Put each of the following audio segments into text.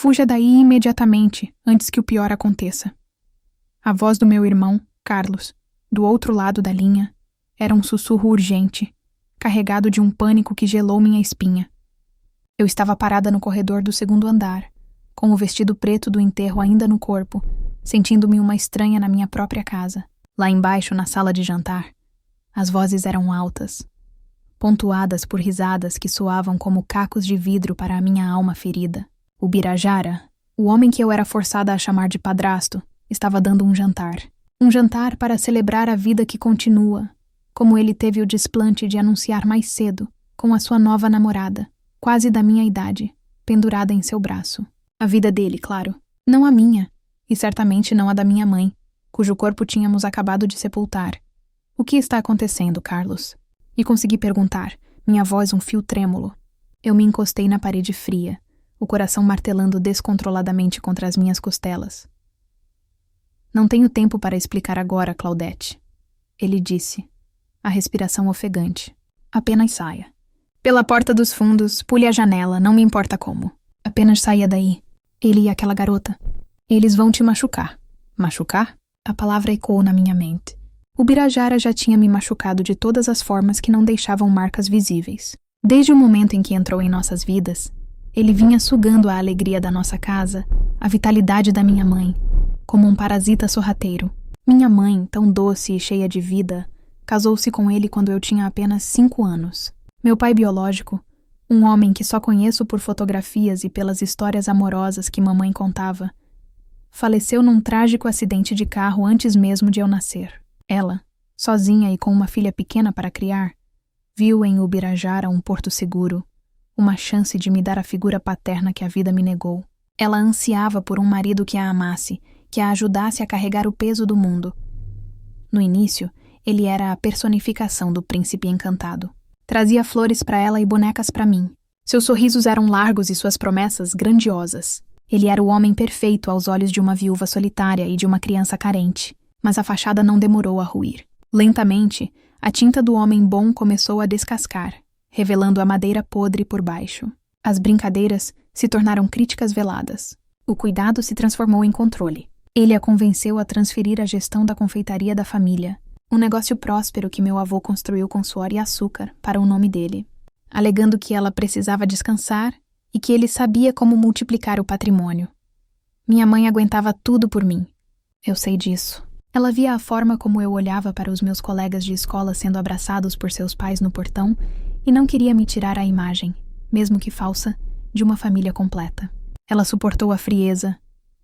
Fuja daí imediatamente, antes que o pior aconteça. A voz do meu irmão, Carlos, do outro lado da linha, era um sussurro urgente, carregado de um pânico que gelou minha espinha. Eu estava parada no corredor do segundo andar, com o vestido preto do enterro ainda no corpo, sentindo-me uma estranha na minha própria casa. Lá embaixo, na sala de jantar, as vozes eram altas, pontuadas por risadas que soavam como cacos de vidro para a minha alma ferida. O Birajara, o homem que eu era forçada a chamar de padrasto, estava dando um jantar. Um jantar para celebrar a vida que continua, como ele teve o desplante de anunciar mais cedo, com a sua nova namorada, quase da minha idade, pendurada em seu braço. A vida dele, claro, não a minha, e certamente não a da minha mãe, cujo corpo tínhamos acabado de sepultar. O que está acontecendo, Carlos? E consegui perguntar, minha voz um fio trêmulo. Eu me encostei na parede fria, o coração martelando descontroladamente contra as minhas costelas. Não tenho tempo para explicar agora, Claudete. Ele disse, a respiração ofegante. Apenas saia. Pela porta dos fundos, pule a janela, não me importa como. Apenas saia daí. Ele e aquela garota. Eles vão te machucar. Machucar? A palavra ecoou na minha mente. O Birajara já tinha me machucado de todas as formas que não deixavam marcas visíveis. Desde o momento em que entrou em nossas vidas, ele vinha sugando a alegria da nossa casa, a vitalidade da minha mãe, como um parasita sorrateiro. Minha mãe, tão doce e cheia de vida, casou-se com ele quando eu tinha apenas 5 anos. Meu pai biológico, um homem que só conheço por fotografias e pelas histórias amorosas que mamãe contava, faleceu num trágico acidente de carro antes mesmo de eu nascer. Ela, sozinha e com uma filha pequena para criar, viu em Ubirajara um porto seguro, uma chance de me dar a figura paterna que a vida me negou. Ela ansiava por um marido que a amasse, que a ajudasse a carregar o peso do mundo. No início, ele era a personificação do príncipe encantado. Trazia flores para ela e bonecas para mim. Seus sorrisos eram largos e suas promessas grandiosas. Ele era o homem perfeito aos olhos de uma viúva solitária e de uma criança carente. Mas a fachada não demorou a ruir. Lentamente, a tinta do homem bom começou a descascar, revelando a madeira podre por baixo. As brincadeiras se tornaram críticas veladas. O cuidado se transformou em controle. Ele a convenceu a transferir a gestão da confeitaria da família, um negócio próspero que meu avô construiu com suor e açúcar para o nome dele, alegando que ela precisava descansar e que ele sabia como multiplicar o patrimônio. Minha mãe aguentava tudo por mim. Eu sei disso. Ela via a forma como eu olhava para os meus colegas de escola sendo abraçados por seus pais no portão e não queria me tirar a imagem, mesmo que falsa, de uma família completa. Ela suportou a frieza,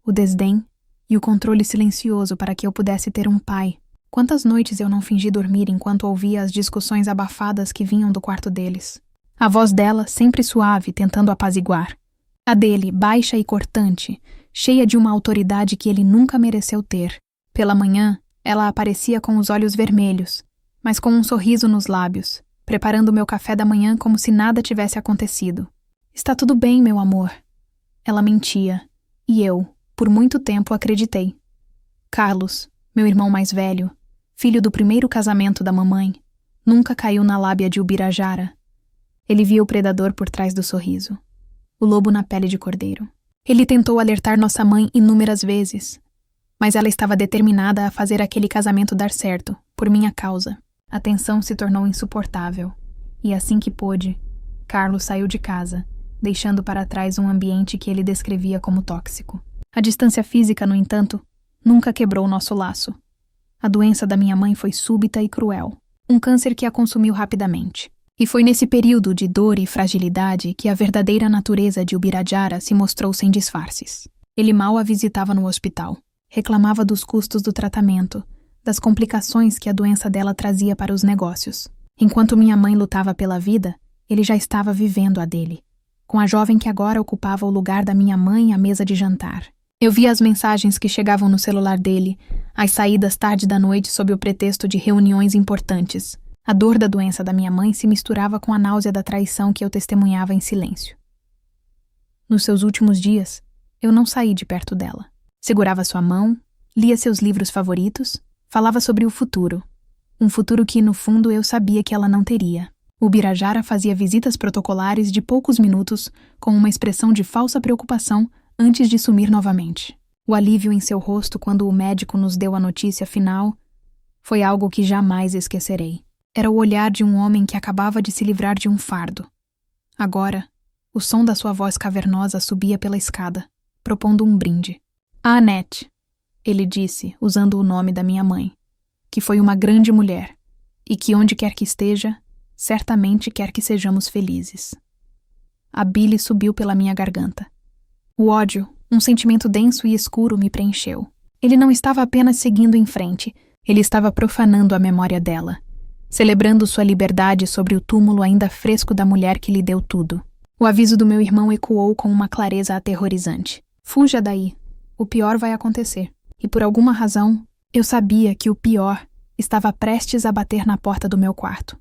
o desdém e o controle silencioso para que eu pudesse ter um pai. Quantas noites eu não fingi dormir enquanto ouvia as discussões abafadas que vinham do quarto deles. A voz dela, sempre suave, tentando apaziguar. A dele, baixa e cortante, cheia de uma autoridade que ele nunca mereceu ter. Pela manhã, ela aparecia com os olhos vermelhos, mas com um sorriso nos lábios, preparando o meu café da manhã como se nada tivesse acontecido. Está tudo bem, meu amor. Ela mentia, e eu, por muito tempo, acreditei. Carlos, meu irmão mais velho, filho do primeiro casamento da mamãe, nunca caiu na lábia de Ubirajara. Ele via o predador por trás do sorriso, o lobo na pele de cordeiro. Ele tentou alertar nossa mãe inúmeras vezes, mas ela estava determinada a fazer aquele casamento dar certo, por minha causa. A tensão se tornou insuportável, e assim que pôde, Carlos saiu de casa, deixando para trás um ambiente que ele descrevia como tóxico. A distância física, no entanto, nunca quebrou nosso laço. A doença da minha mãe foi súbita e cruel, um câncer que a consumiu rapidamente. E foi nesse período de dor e fragilidade que a verdadeira natureza de Ubirajara se mostrou sem disfarces. Ele mal a visitava no hospital. Reclamava dos custos do tratamento, das complicações que a doença dela trazia para os negócios. Enquanto minha mãe lutava pela vida, ele já estava vivendo a dele, com a jovem que agora ocupava o lugar da minha mãe à mesa de jantar. Eu via as mensagens que chegavam no celular dele, as saídas tarde da noite sob o pretexto de reuniões importantes. A dor da doença da minha mãe se misturava com a náusea da traição que eu testemunhava em silêncio. Nos seus últimos dias, eu não saí de perto dela. Segurava sua mão, lia seus livros favoritos, falava sobre o futuro. Um futuro que, no fundo, eu sabia que ela não teria. O Birajara fazia visitas protocolares de poucos minutos, com uma expressão de falsa preocupação, antes de sumir novamente. O alívio em seu rosto quando o médico nos deu a notícia final foi algo que jamais esquecerei. Era o olhar de um homem que acabava de se livrar de um fardo. Agora, o som da sua voz cavernosa subia pela escada, propondo um brinde. "A Annette", ele disse, usando o nome da minha mãe, que foi uma grande mulher, e que onde quer que esteja, certamente quer que sejamos felizes. A bile subiu pela minha garganta. O ódio, um sentimento denso e escuro, me preencheu. Ele não estava apenas seguindo em frente, ele estava profanando a memória dela, celebrando sua liberdade sobre o túmulo ainda fresco da mulher que lhe deu tudo. O aviso do meu irmão ecoou com uma clareza aterrorizante. "Fuja daí. O pior vai acontecer." E por alguma razão, eu sabia que o pior estava prestes a bater na porta do meu quarto.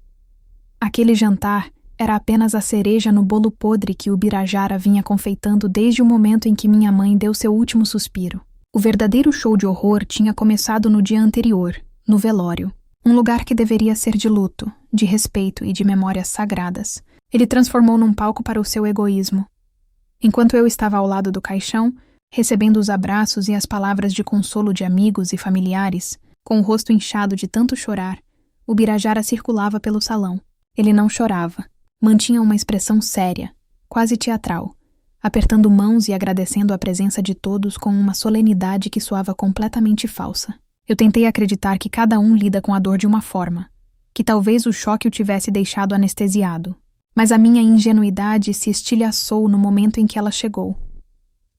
Aquele jantar era apenas a cereja no bolo podre que o Birajara vinha confeitando desde o momento em que minha mãe deu seu último suspiro. O verdadeiro show de horror tinha começado no dia anterior, no velório. Um lugar que deveria ser de luto, de respeito e de memórias sagradas. Ele transformou num palco para o seu egoísmo. Enquanto eu estava ao lado do caixão, recebendo os abraços e as palavras de consolo de amigos e familiares, com o rosto inchado de tanto chorar, o Birajara circulava pelo salão. Ele não chorava. Mantinha uma expressão séria, quase teatral, apertando mãos e agradecendo a presença de todos com uma solenidade que soava completamente falsa. Eu tentei acreditar que cada um lida com a dor de uma forma, que talvez o choque o tivesse deixado anestesiado. Mas a minha ingenuidade se estilhaçou no momento em que ela chegou.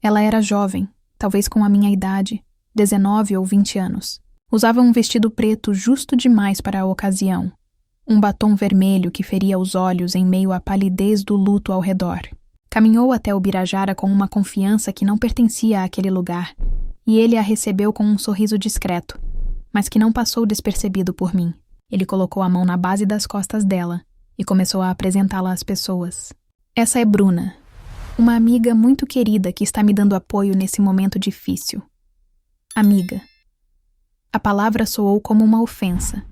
Ela era jovem, talvez com a minha idade, 19 ou 20 anos. Usava um vestido preto justo demais para a ocasião. Um batom vermelho que feria os olhos em meio à palidez do luto ao redor. Caminhou até o Birajara com uma confiança que não pertencia àquele lugar, e ele a recebeu com um sorriso discreto, mas que não passou despercebido por mim. Ele colocou a mão na base das costas dela e começou a apresentá-la às pessoas. "Essa é Bruna, uma amiga muito querida que está me dando apoio nesse momento difícil." Amiga. A palavra soou como uma ofensa.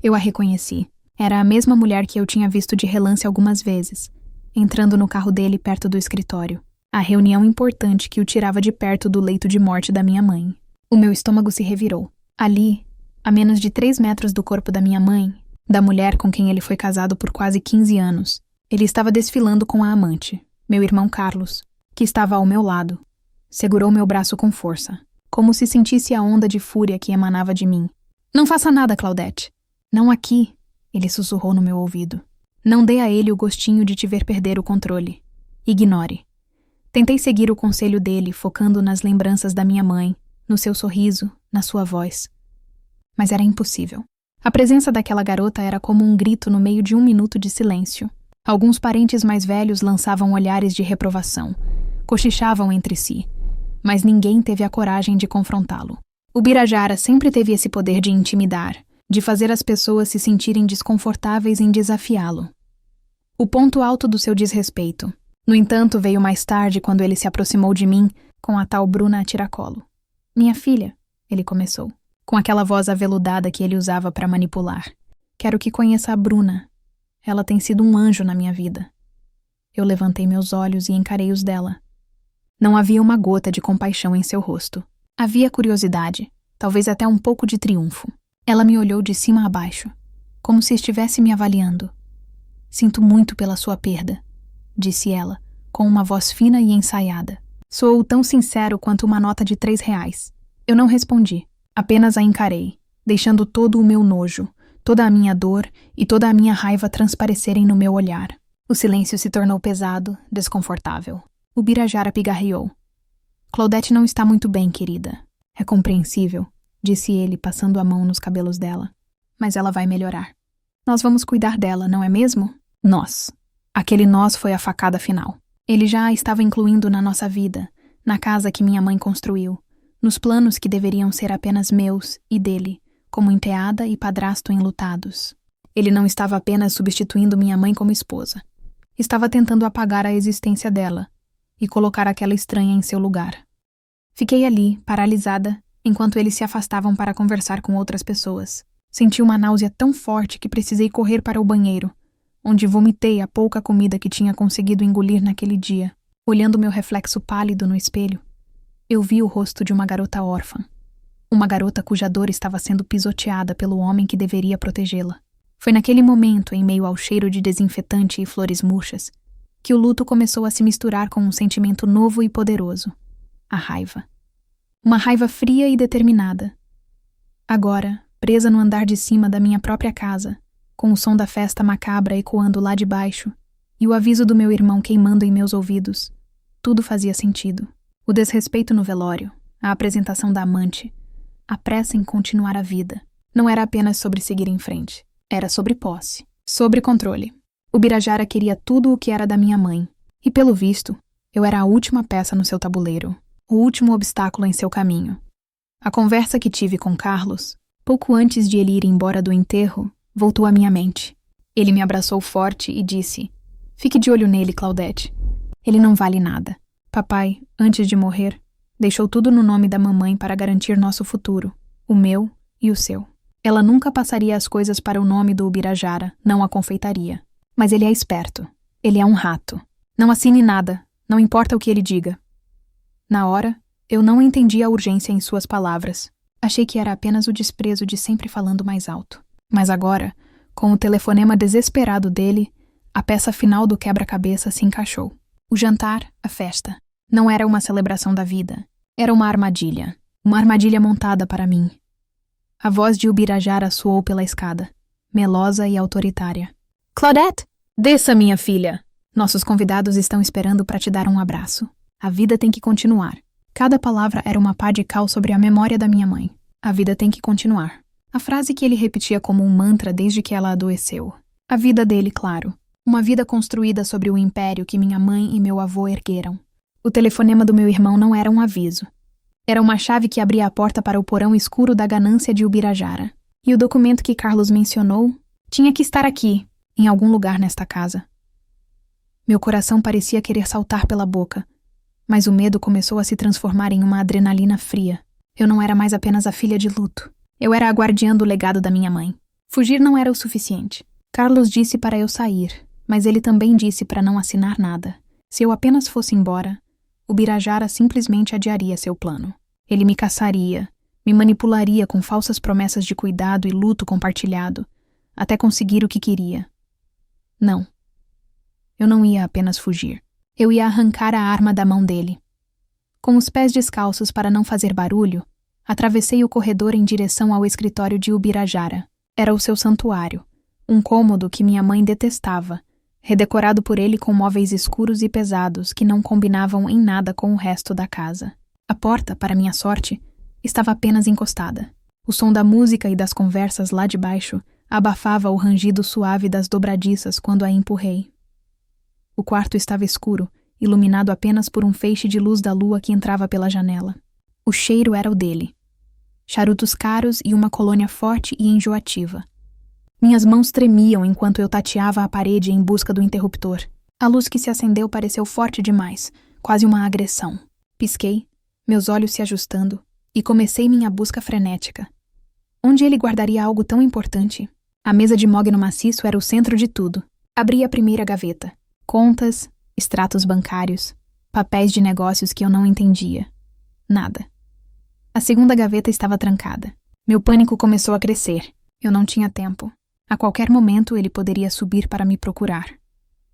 Eu a reconheci. Era a mesma mulher que eu tinha visto de relance algumas vezes, entrando no carro dele perto do escritório. A reunião importante que o tirava de perto do leito de morte da minha mãe. O meu estômago se revirou. Ali, a menos de 3 metros do corpo da minha mãe, da mulher com quem ele foi casado por quase 15 anos, ele estava desfilando com a amante, meu irmão Carlos, que estava ao meu lado. Segurou meu braço com força, como se sentisse a onda de fúria que emanava de mim. "Não faça nada, Claudete. Não aqui", ele sussurrou no meu ouvido. "Não dê a ele o gostinho de te ver perder o controle. Ignore." Tentei seguir o conselho dele, focando nas lembranças da minha mãe, no seu sorriso, na sua voz. Mas era impossível. A presença daquela garota era como um grito no meio de 1 minuto de silêncio. Alguns parentes mais velhos lançavam olhares de reprovação, cochichavam entre si, mas ninguém teve a coragem de confrontá-lo. O Birajara sempre teve esse poder de intimidar, de fazer as pessoas se sentirem desconfortáveis em desafiá-lo. O ponto alto do seu desrespeito, no entanto, veio mais tarde quando ele se aproximou de mim com a tal Bruna a tiracolo. "Minha filha", ele começou, com aquela voz aveludada que ele usava para manipular. "Quero que conheça a Bruna. Ela tem sido um anjo na minha vida." Eu levantei meus olhos e encarei os dela. Não havia uma gota de compaixão em seu rosto. Havia curiosidade, talvez até um pouco de triunfo. Ela me olhou de cima a baixo, como se estivesse me avaliando. "Sinto muito pela sua perda", disse ela, com uma voz fina e ensaiada. Soou tão sincero quanto uma nota de R$3. Eu não respondi, apenas a encarei, deixando todo o meu nojo, toda a minha dor e toda a minha raiva transparecerem no meu olhar. O silêncio se tornou pesado, desconfortável. O Birajara pigarreou. "Claudete não está muito bem, querida. É compreensível", disse ele, passando a mão nos cabelos dela. "Mas ela vai melhorar. Nós vamos cuidar dela, não é mesmo?" Nós. Aquele nós foi a facada final. Ele já a estava incluindo na nossa vida, na casa que minha mãe construiu, nos planos que deveriam ser apenas meus e dele, como enteada e padrasto enlutados. Ele não estava apenas substituindo minha mãe como esposa. Estava tentando apagar a existência dela e colocar aquela estranha em seu lugar. Fiquei ali, paralisada, enquanto eles se afastavam para conversar com outras pessoas. Senti uma náusea tão forte que precisei correr para o banheiro, onde vomitei a pouca comida que tinha conseguido engolir naquele dia. Olhando meu reflexo pálido no espelho, eu vi o rosto de uma garota órfã. Uma garota cuja dor estava sendo pisoteada pelo homem que deveria protegê-la. Foi naquele momento, em meio ao cheiro de desinfetante e flores murchas, que o luto começou a se misturar com um sentimento novo e poderoso: a raiva. Uma raiva fria e determinada. Agora, presa no andar de cima da minha própria casa, com o som da festa macabra ecoando lá de baixo e o aviso do meu irmão queimando em meus ouvidos, tudo fazia sentido. O desrespeito no velório, a apresentação da amante, a pressa em continuar a vida. Não era apenas sobre seguir em frente. Era sobre posse, sobre controle. O Birajara queria tudo o que era da minha mãe. E, pelo visto, eu era a última peça no seu tabuleiro, o último obstáculo em seu caminho. A conversa que tive com Carlos, pouco antes de ele ir embora do enterro, voltou à minha mente. Ele me abraçou forte e disse: "Fique de olho nele, Claudete. Ele não vale nada. Papai, antes de morrer, deixou tudo no nome da mamãe para garantir nosso futuro, o meu e o seu. Ela nunca passaria as coisas para o nome do Ubirajara, não a confeitaria. Mas ele é esperto. Ele é um rato. Não assine nada, não importa o que ele diga." Na hora, eu não entendi a urgência em suas palavras. Achei que era apenas o desprezo de sempre falando mais alto. Mas agora, com o telefonema desesperado dele, a peça final do quebra-cabeça se encaixou. O jantar, a festa, não era uma celebração da vida. Era uma armadilha montada para mim. A voz de Ubirajara soou pela escada, melosa e autoritária. "Claudette, desça, minha filha. Nossos convidados estão esperando para te dar um abraço. A vida tem que continuar." Cada palavra era uma pá de cal sobre a memória da minha mãe. A vida tem que continuar. A frase que ele repetia como um mantra desde que ela adoeceu. A vida dele, claro. Uma vida construída sobre o império que minha mãe e meu avô ergueram. O telefonema do meu irmão não era um aviso. Era uma chave que abria a porta para o porão escuro da ganância de Ubirajara. E o documento que Carlos mencionou tinha que estar aqui, em algum lugar nesta casa. Meu coração parecia querer saltar pela boca, mas o medo começou a se transformar em uma adrenalina fria. Eu não era mais apenas a filha de luto. Eu era a guardiã do legado da minha mãe. Fugir não era o suficiente. Carlos disse para eu sair, mas ele também disse para não assinar nada. Se eu apenas fosse embora, o Birajara simplesmente adiaria seu plano. Ele me caçaria, me manipularia com falsas promessas de cuidado e luto compartilhado, até conseguir o que queria. Não. Eu não ia apenas fugir. Eu ia arrancar a arma da mão dele. Com os pés descalços para não fazer barulho, atravessei o corredor em direção ao escritório de Ubirajara. Era o seu santuário, um cômodo que minha mãe detestava, redecorado por ele com móveis escuros e pesados que não combinavam em nada com o resto da casa. A porta, para minha sorte, estava apenas encostada. O som da música e das conversas lá de baixo abafava o rangido suave das dobradiças quando a empurrei. O quarto estava escuro, iluminado apenas por um feixe de luz da lua que entrava pela janela. O cheiro era o dele. Charutos caros e uma colônia forte e enjoativa. Minhas mãos tremiam enquanto eu tateava a parede em busca do interruptor. A luz que se acendeu pareceu forte demais, quase uma agressão. Pisquei, meus olhos se ajustando, e comecei minha busca frenética. Onde ele guardaria algo tão importante? A mesa de mogno maciço era o centro de tudo. Abri a primeira gaveta. Contas, extratos bancários, papéis de negócios que eu não entendia. Nada. A segunda gaveta estava trancada. Meu pânico começou a crescer. Eu não tinha tempo. A qualquer momento ele poderia subir para me procurar.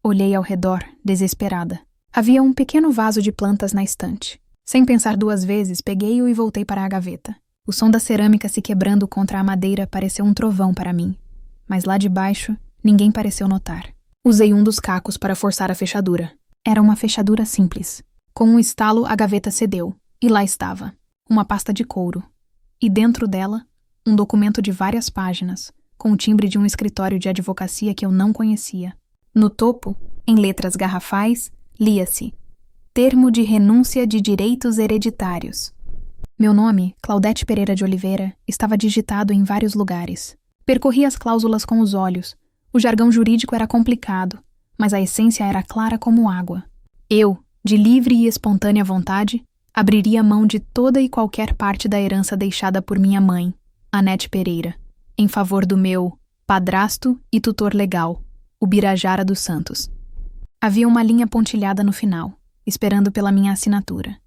Olhei ao redor, desesperada. Havia um pequeno vaso de plantas na estante. Sem pensar duas vezes, peguei-o e voltei para a gaveta. O som da cerâmica se quebrando contra a madeira pareceu um trovão para mim. Mas lá de baixo, ninguém pareceu notar. Usei um dos cacos para forçar a fechadura. Era uma fechadura simples. Com um estalo, a gaveta cedeu. E lá estava. Uma pasta de couro. E dentro dela, um documento de várias páginas, com o timbre de um escritório de advocacia que eu não conhecia. No topo, em letras garrafais, lia-se: Termo de renúncia de direitos hereditários. Meu nome, Claudete Pereira de Oliveira, estava digitado em vários lugares. Percorri as cláusulas com os olhos. O jargão jurídico era complicado, mas a essência era clara como água. Eu, de livre e espontânea vontade, abriria mão de toda e qualquer parte da herança deixada por minha mãe, Anete Pereira, em favor do meu padrasto e tutor legal, o Birajara dos Santos. Havia uma linha pontilhada no final, esperando pela minha assinatura.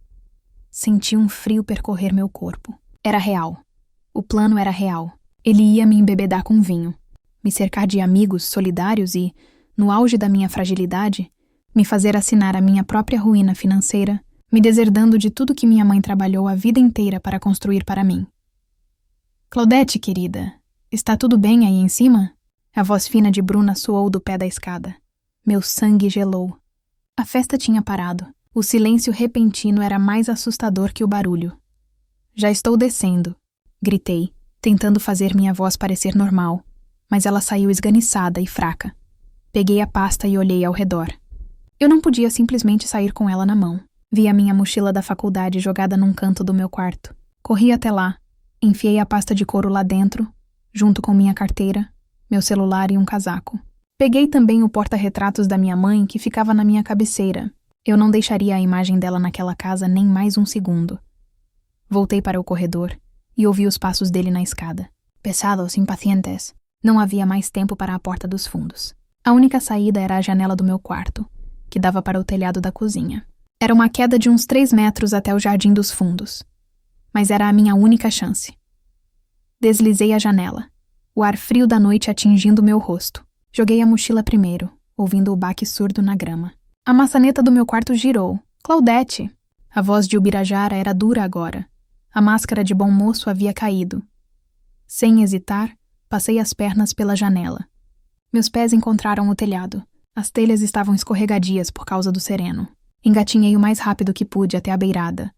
Senti um frio percorrer meu corpo. Era real. O plano era real. Ele ia me embebedar com vinho, me cercar de amigos solidários e, no auge da minha fragilidade, me fazer assinar a minha própria ruína financeira, me deserdando de tudo que minha mãe trabalhou a vida inteira para construir para mim. Claudete, querida, está tudo bem aí em cima? A voz fina de Bruna soou do pé da escada. Meu sangue gelou. A festa tinha parado. O silêncio repentino era mais assustador que o barulho. Já estou descendo, gritei, tentando fazer minha voz parecer normal, mas ela saiu esganiçada e fraca. Peguei a pasta e olhei ao redor. Eu não podia simplesmente sair com ela na mão. Vi a minha mochila da faculdade jogada num canto do meu quarto. Corri até lá, enfiei a pasta de couro lá dentro, junto com minha carteira, meu celular e um casaco. Peguei também o porta-retratos da minha mãe, que ficava na minha cabeceira. Eu não deixaria a imagem dela naquela casa nem mais um segundo. Voltei para o corredor e ouvi os passos dele na escada. Pesados, impacientes. Não havia mais tempo para a porta dos fundos. A única saída era a janela do meu quarto, que dava para o telhado da cozinha. Era uma queda de uns 3 metros até o jardim dos fundos. Mas era a minha única chance. Deslizei a janela, o ar frio da noite atingindo meu rosto. Joguei a mochila primeiro, ouvindo o baque surdo na grama. A maçaneta do meu quarto girou. Claudete! A voz de Ubirajara era dura agora. A máscara de bom moço havia caído. Sem hesitar, passei as pernas pela janela. Meus pés encontraram o telhado. As telhas estavam escorregadias por causa do sereno. Engatinhei o mais rápido que pude até a beirada.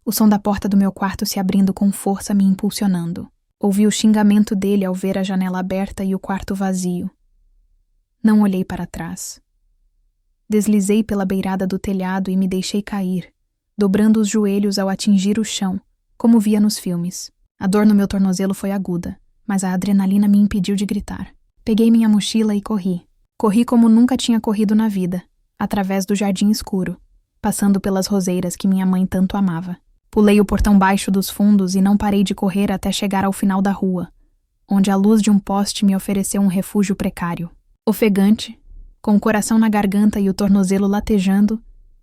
O som da porta do meu quarto se abrindo com força me impulsionando. Ouvi o xingamento dele ao ver a janela aberta e o quarto vazio. Não olhei para trás. Deslizei pela beirada do telhado e me deixei cair, dobrando os joelhos ao atingir o chão, como via nos filmes. A dor no meu tornozelo foi aguda, mas a adrenalina me impediu de gritar. Peguei minha mochila e corri. Corri como nunca tinha corrido na vida, através do jardim escuro, passando pelas roseiras que minha mãe tanto amava. Pulei o portão baixo dos fundos e não parei de correr até chegar ao final da rua, onde a luz de um poste me ofereceu um refúgio precário. Ofegante, com o coração na garganta e o tornozelo latejando,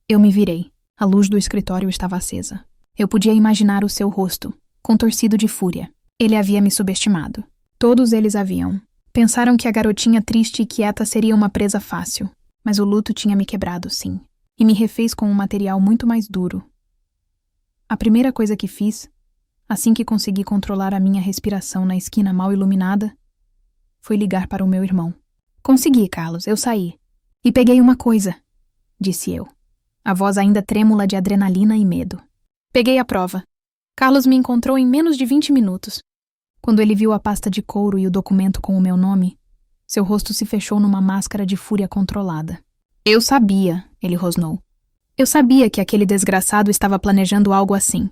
eu me virei. A luz do escritório estava acesa. Eu podia imaginar o seu rosto, contorcido de fúria. Ele havia me subestimado. Todos eles haviam. Pensaram que a garotinha triste e quieta seria uma presa fácil, mas o luto tinha me quebrado, sim, e me refez com um material muito mais duro. A primeira coisa que fiz, assim que consegui controlar a minha respiração na esquina mal iluminada, foi ligar para o meu irmão. Consegui, Carlos, eu saí. E peguei uma coisa, disse eu, a voz ainda trêmula de adrenalina e medo. Peguei a prova. Carlos me encontrou em menos de 20 minutos. Quando ele viu a pasta de couro e o documento com o meu nome, seu rosto se fechou numa máscara de fúria controlada. Eu sabia, ele rosnou. Eu sabia que aquele desgraçado estava planejando algo assim.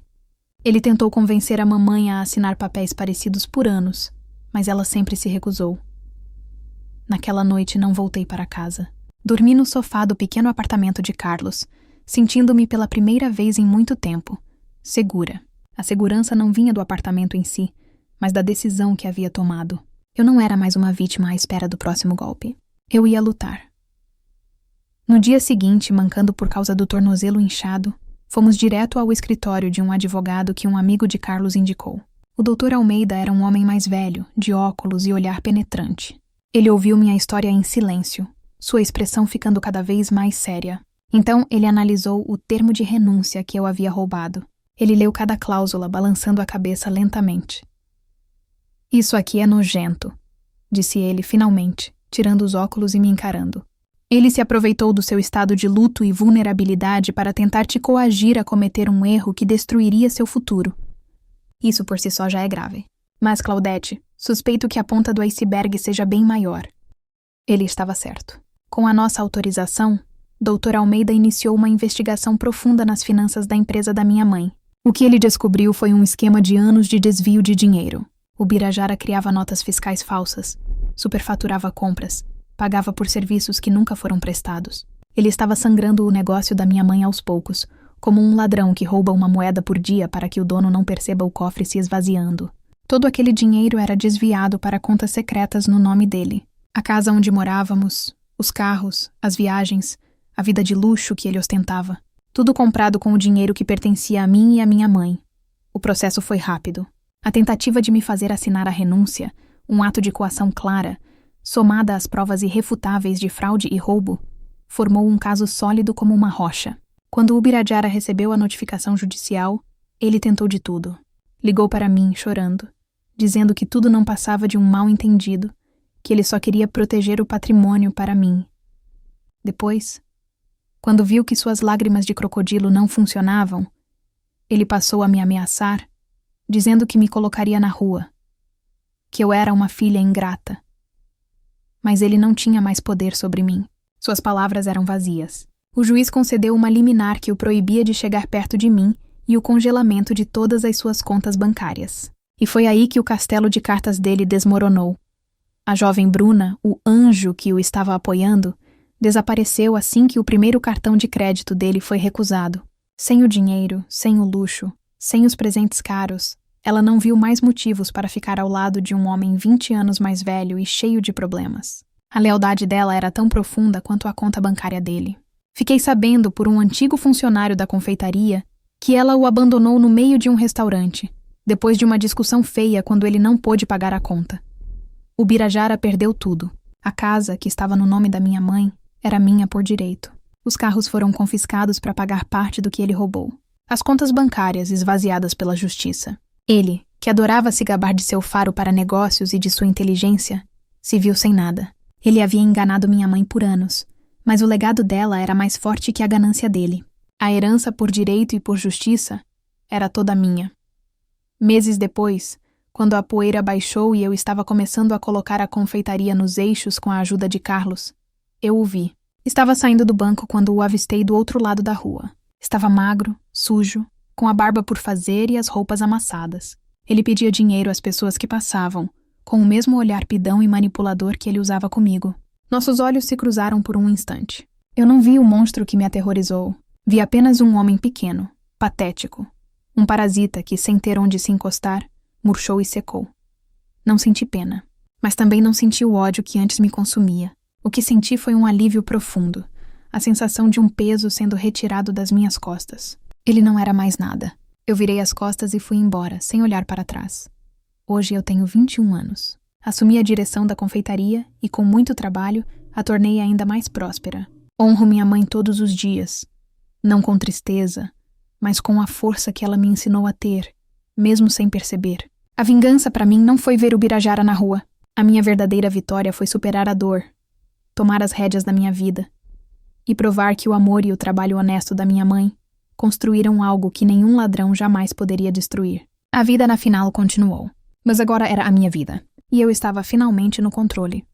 Ele tentou convencer a mamãe a assinar papéis parecidos por anos, mas ela sempre se recusou. Naquela noite não voltei para casa. Dormi no sofá do pequeno apartamento de Carlos, sentindo-me pela primeira vez em muito tempo, segura. A segurança não vinha do apartamento em si, mas da decisão que havia tomado. Eu não era mais uma vítima à espera do próximo golpe. Eu ia lutar. No dia seguinte, mancando por causa do tornozelo inchado, fomos direto ao escritório de um advogado que um amigo de Carlos indicou. O Dr. Almeida era um homem mais velho, de óculos e olhar penetrante. Ele ouviu minha história em silêncio, sua expressão ficando cada vez mais séria. Então ele analisou o termo de renúncia que eu havia roubado. Ele leu cada cláusula, balançando a cabeça lentamente. Isso aqui é nojento, disse ele finalmente, tirando os óculos e me encarando. Ele se aproveitou do seu estado de luto e vulnerabilidade para tentar te coagir a cometer um erro que destruiria seu futuro. Isso por si só já é grave. Mas, Claudete, suspeito que a ponta do iceberg seja bem maior. Ele estava certo. Com a nossa autorização, Dr. Almeida iniciou uma investigação profunda nas finanças da empresa da minha mãe. O que ele descobriu foi um esquema de anos de desvio de dinheiro. O Birajara criava notas fiscais falsas, superfaturava compras, pagava por serviços que nunca foram prestados. Ele estava sangrando o negócio da minha mãe aos poucos, como um ladrão que rouba uma moeda por dia para que o dono não perceba o cofre se esvaziando. Todo aquele dinheiro era desviado para contas secretas no nome dele. A casa onde morávamos, os carros, as viagens, a vida de luxo que ele ostentava. Tudo comprado com o dinheiro que pertencia a mim e à minha mãe. O processo foi rápido. A tentativa de me fazer assinar a renúncia, um ato de coação clara, somada às provas irrefutáveis de fraude e roubo, formou um caso sólido como uma rocha. Quando Ubirajara recebeu a notificação judicial, ele tentou de tudo. Ligou para mim, chorando, dizendo que tudo não passava de um mal-entendido, que ele só queria proteger o patrimônio para mim. Depois, quando viu que suas lágrimas de crocodilo não funcionavam, ele passou a me ameaçar, dizendo que me colocaria na rua, que eu era uma filha ingrata. Mas ele não tinha mais poder sobre mim. Suas palavras eram vazias. O juiz concedeu uma liminar que o proibia de chegar perto de mim e o congelamento de todas as suas contas bancárias. E foi aí que o castelo de cartas dele desmoronou. A jovem Bruna, o anjo que o estava apoiando, desapareceu assim que o primeiro cartão de crédito dele foi recusado. Sem o dinheiro, sem o luxo, sem os presentes caros, ela não viu mais motivos para ficar ao lado de um homem 20 anos mais velho e cheio de problemas. A lealdade dela era tão profunda quanto a conta bancária dele. Fiquei sabendo por um antigo funcionário da confeitaria que ela o abandonou no meio de um restaurante, depois de uma discussão feia quando ele não pôde pagar a conta. Ubirajara perdeu tudo. A casa, que estava no nome da minha mãe, era minha por direito. Os carros foram confiscados para pagar parte do que ele roubou. As contas bancárias esvaziadas pela justiça. Ele, que adorava se gabar de seu faro para negócios e de sua inteligência, se viu sem nada. Ele havia enganado minha mãe por anos, mas o legado dela era mais forte que a ganância dele. A herança por direito e por justiça era toda minha. Meses depois, quando a poeira baixou e eu estava começando a colocar a confeitaria nos eixos com a ajuda de Carlos, eu o vi. Estava saindo do banco quando o avistei do outro lado da rua. Estava magro, sujo, com a barba por fazer e as roupas amassadas. Ele pedia dinheiro às pessoas que passavam, com o mesmo olhar pidão e manipulador que ele usava comigo. Nossos olhos se cruzaram por um instante. Eu não vi o monstro que me aterrorizou. Vi apenas um homem pequeno, patético. Um parasita que, sem ter onde se encostar, murchou e secou. Não senti pena, mas também não senti o ódio que antes me consumia. O que senti foi um alívio profundo, a sensação de um peso sendo retirado das minhas costas. Ele não era mais nada. Eu virei as costas e fui embora, sem olhar para trás. Hoje eu tenho 21 anos. Assumi a direção da confeitaria e, com muito trabalho, a tornei ainda mais próspera. Honro minha mãe todos os dias, não com tristeza, mas com a força que ela me ensinou a ter, mesmo sem perceber. A vingança para mim não foi ver Ubirajara na rua. A minha verdadeira vitória foi superar a dor, tomar as rédeas da minha vida e provar que o amor e o trabalho honesto da minha mãe construíram algo que nenhum ladrão jamais poderia destruir. A vida na final continuou, mas agora era a minha vida, e eu estava finalmente no controle.